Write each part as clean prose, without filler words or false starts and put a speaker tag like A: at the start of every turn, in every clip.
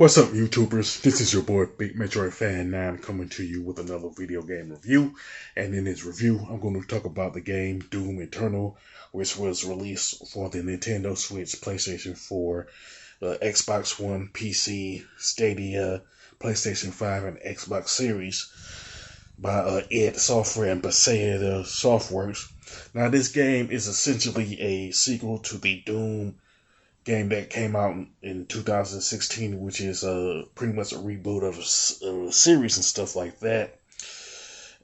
A: What's up, YouTubers? This is your boy Big Metroid Fan 9 coming to you with another video game review. And in this review, I'm going to talk about the game Doom Eternal, which was released for the Nintendo Switch, PlayStation 4, Xbox One, PC, Stadia, PlayStation 5, and Xbox Series by id Software and Bethesda Softworks. Now, this game is essentially a sequel to the Doom game that came out in 2016, which is pretty much a reboot of a series and stuff like that.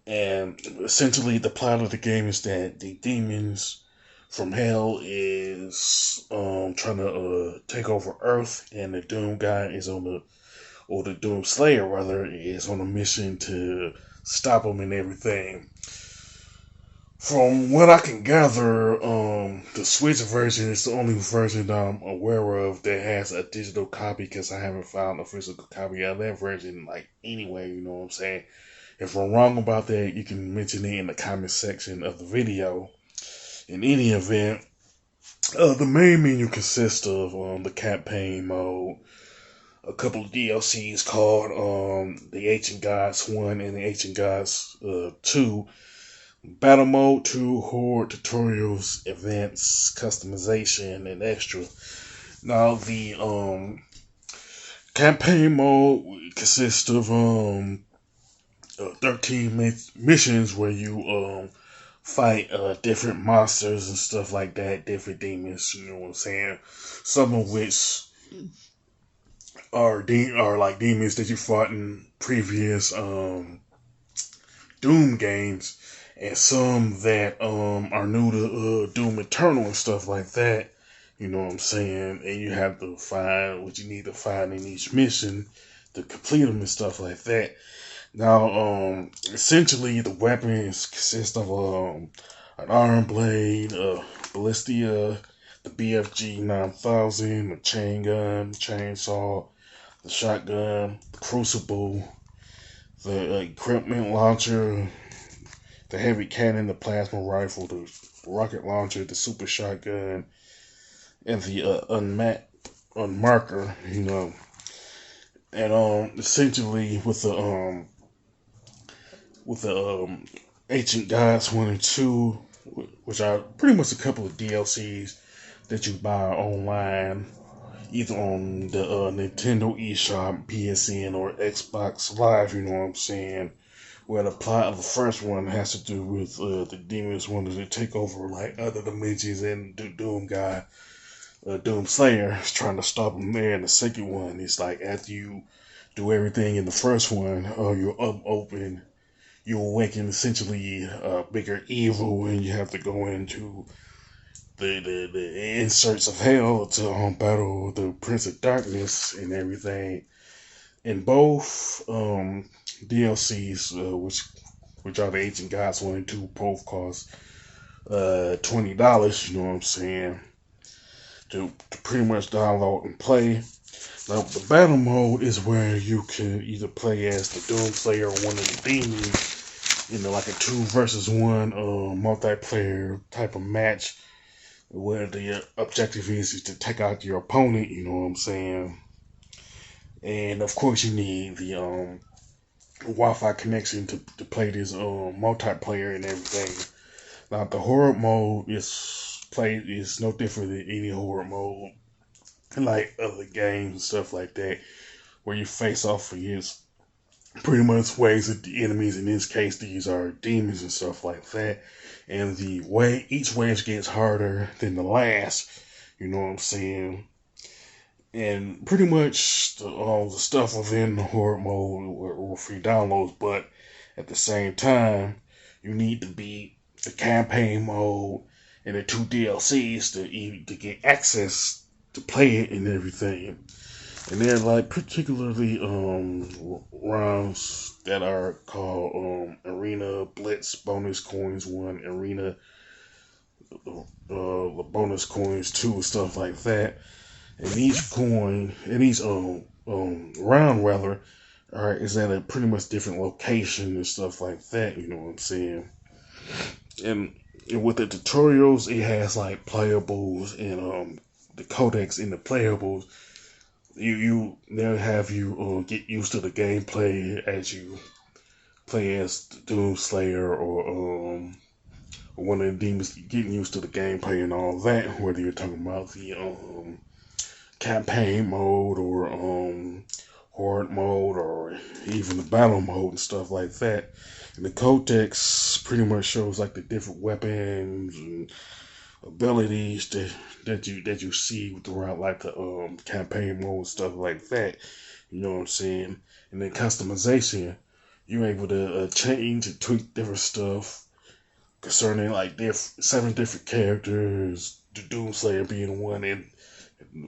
A: And essentially, the plot of the game is that the demons from hell is trying to take over Earth, and the Doom guy is the Doom Slayer rather, is on a mission to stop them and everything. From what I can gather, the Switch version is the only version that I'm aware of that has a digital copy, because I haven't found a physical copy of that version, anyway, you know what I'm saying? If I'm wrong about that, you can mention it in the comment section of the video. In any event, the main menu consists of the campaign mode, a couple of DLCs called the Ancient Gods 1 and the Ancient Gods 2, Battle Mode 2, Horde, Tutorials, Events, Customization, and Extra. Now, the campaign mode consists of 13 missions where you fight different monsters and stuff like that, different demons, you know what I'm saying? Some of which are like demons that you fought in previous Doom games, and some that are new to Doom Eternal and stuff like that, you know what I'm saying? And you have to find what you need to find in each mission to complete them and stuff like that. Now, essentially, the weapons consist of an iron blade, ballista, the BFG 9000, the chain gun, chainsaw, the shotgun, the crucible, the equipment launcher, the heavy cannon, the plasma rifle, the rocket launcher, the super shotgun, and the unmarker, you know. And essentially with the Ancient Gods 1 and 2, which are pretty much a couple of DLCs that you buy online, either on the Nintendo eShop, PSN, or Xbox Live, you know what I'm saying? Where the plot of the first one has to do with the demons wanting to take over other dimensions, and the Doom guy, Doom Slayer, is trying to stop him there. And the second one is after you do everything in the first one, you awaken essentially a bigger evil, and you have to go into the inserts of hell to battle the Prince of Darkness and everything. In both DLCs, which are the Ancient Gods 1 and 2, both cost $20, you know what I'm saying, to pretty much download and play. Now, the battle mode is where you can either play as the Doom Slayer or one of the demons, like a 2 versus 1 multiplayer type of match, where the objective is to take out your opponent, you know what I'm saying. And of course, you need the Wi-Fi connection to play this multiplayer and everything. Now, the horde mode is no different than any horde mode, like other games and stuff like that, where you face off against pretty much waves of the enemies. In this case, these are demons and stuff like that. And each wave gets harder than the last, you know what I'm saying. And pretty much all the stuff within the horde mode were free downloads, but at the same time, you need to beat the campaign mode and the 2 DLCs to get access to play it and everything. And they're particularly rounds that are called Arena, Blitz, Bonus Coins 1, Arena, the Bonus Coins 2, stuff like that. And each coin, and each round rather, is at a pretty much different location and stuff like that, you know what I'm saying? And with the tutorials, it has playables and the codex in the playables they'll have you get used to the gameplay as you play as Doom Slayer or one of the demons, getting used to the gameplay and all that. Whether you're talking about the campaign mode or horde mode or even the battle mode and stuff like that. And the codex pretty much shows like the different weapons and abilities that you see throughout like the campaign mode and stuff like that. You know what I'm saying? And then customization, you're able to change and tweak different stuff concerning like 7 different characters, the Doomslayer being one, and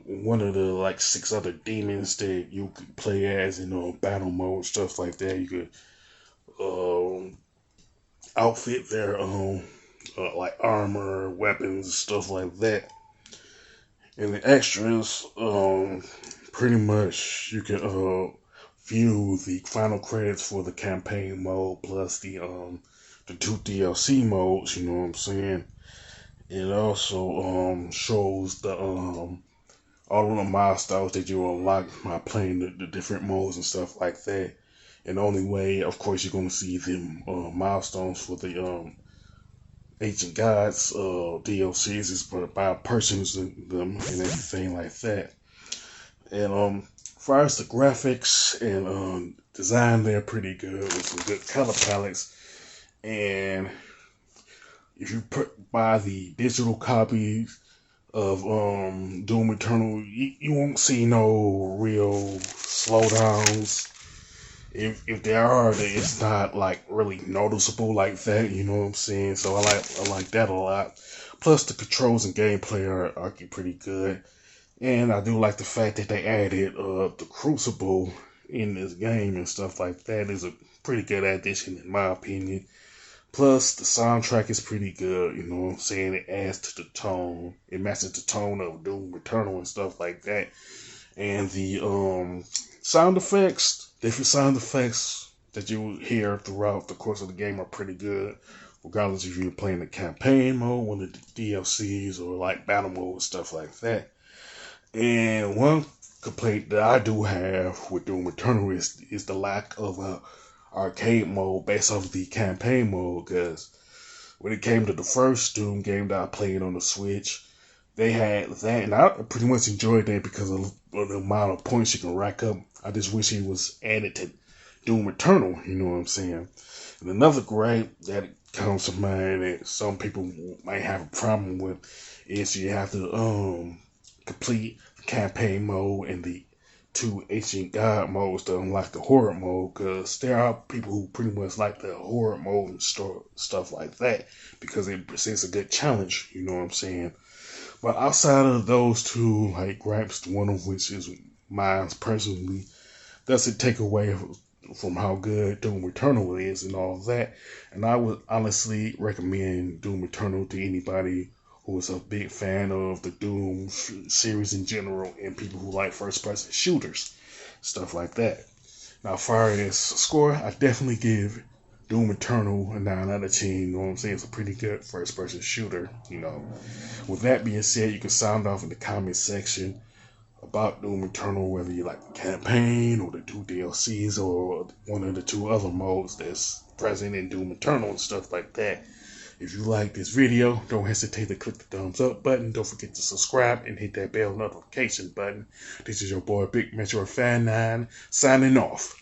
A: one of the like 6 other demons that you could play as in battle mode, stuff like that. You could outfit their like armor, weapons, stuff like that. And the extras, pretty much you can view the final credits for the campaign mode plus the 2 DLC modes. You know what I'm saying? It also shows the all of the milestones that you unlock by playing the different modes and stuff like that. And the only way, of course, you're going to see the milestones for the Ancient Gods DLCs is by purchasing them and everything like that. And as far as the graphics and design, they're pretty good with some good color palettes. And if you buy the digital copies of Doom Eternal, you won't see no real slowdowns. If there are, it's not like really noticeable like that. You know what I'm saying? So I like that a lot. Plus the controls and gameplay are pretty good, and I do like the fact that they added the Crucible in this game and stuff like that. Is a pretty good addition in my opinion. Plus, the soundtrack is pretty good, you know what I'm saying? It adds to the tone. It matches the tone of Doom Eternal and stuff like that. And the sound effects, different sound effects that you hear throughout the course of the game are pretty good. Regardless if you're playing the campaign mode, one of the DLCs, or like battle mode and stuff like that. And one complaint that I do have with Doom Eternal is the lack of a arcade mode based off the campaign mode, because when it came to the first Doom game that I played on the Switch, they had that, and I pretty much enjoyed that because of the amount of points you can rack up. I just wish it was added to Doom Eternal, you know what I'm saying? And another gripe that comes to mind that some people might have a problem with is you have to complete the campaign mode and the 2 Ancient God modes to unlock the horror mode, because there are people who pretty much like the horror mode and stuff like that because it presents a good challenge, you know what I'm saying? But outside of those 2 like gripes, one of which is mine personally, doesn't take away from how good Doom Eternal is and all of that. And I would honestly recommend Doom Eternal to anybody who is a big fan of the Doom series in general and people who like first-person shooters, stuff like that. Now, as far as score, I definitely give Doom Eternal a 9 out of 10. You know what I'm saying? It's a pretty good first-person shooter, you know. With that being said, you can sound off in the comment section about Doom Eternal, whether you like the campaign or the 2 DLCs or one of the 2 other modes that's present in Doom Eternal and stuff like that. If you like this video, don't hesitate to click the thumbs up button. Don't forget to subscribe and hit that bell notification button. This is your boy Big Metro Fan 9 signing off.